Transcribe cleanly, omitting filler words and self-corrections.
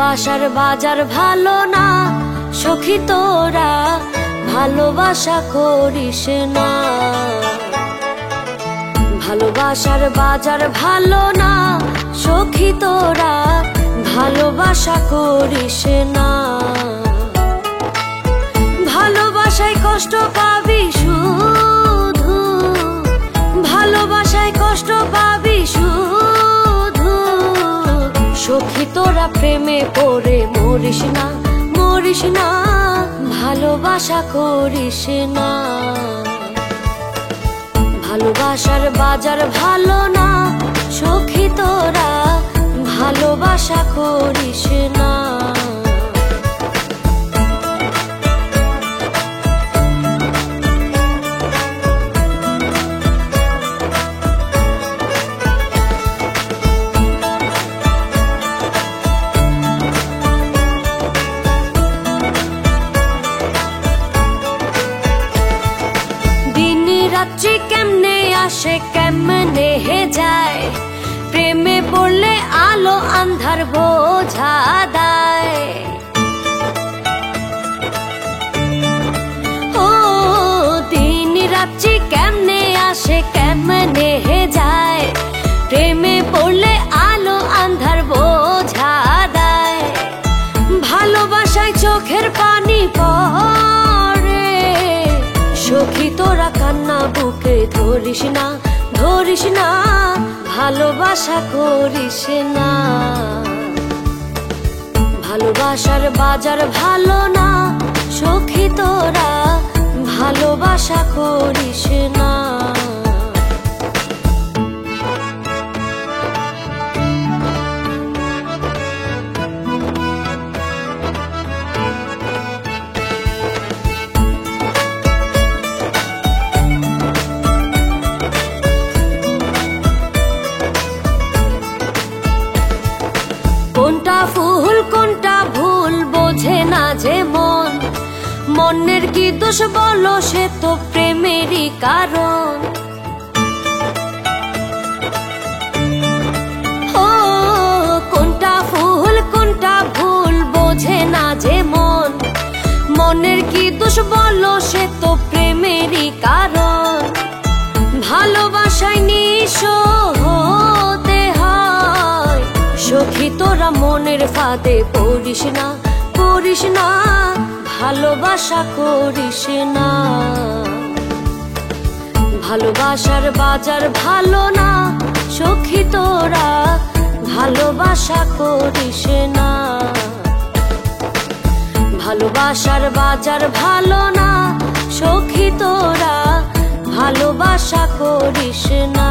ভালোবাসার বাজার ভালো না সখী তোরা ভালোবাসা করিস না। ভালোবাসার বাজার ভালো না সখী তোরা ভালোবাসা করিস না। ভালোবাসায় কষ্ট পাবি শুধু, ভালোবাসায় কষ্ট পাবি শুধু। সখী তোরা প্রেমে পড়ে মরিস না, মরিস না, ভালোবাসা করিস না। ভালোবাসার বাজার ভালো না সখী তোরা ভালোবাসা করিস না। রাত্রি কেমনে আসে কেমনে হে যায়, প্রেমে পড়লে আলো আন্ধার বোঝা দেয়। ও দিন রাত্রি কেমনে আসে কেমনে হে যায়, প্রেমে পড়লে আলো আন্ধার বোঝা দেয়। ভালোবাসায় চোখের পানি পড়ে সখী তোরা কান্না বুকে ধরিস না, ধরিস না, ভালোবাসা করিস না। ভালোবাসার বাজার ভালো না সখী তোরা ভালোবাসা করিস না। কোনটা ফুল কোনটা ভুল বোঝে না যে মন, মনের কি দোষ বলো সে তো প্রেমেরই কারণ। ও কোনটা ফুল কোনটা ভুল বোঝে না যে মন, মনের কি দোষ বলো সে তো প্রেমেরই কারণ। ভালোবাসায় নিঃস্ব হতে হয় সখী তোরা মনের ফাঁদে পড়িস না, পড়িস না, ভালোবাসা করিস না। ভালোবাসার বাজার ভালো না সখী তোরা ভালোবাসা করিস না। ভালোবাসার বাজার ভালো না সখী তোরা ভালোবাসা করিস না।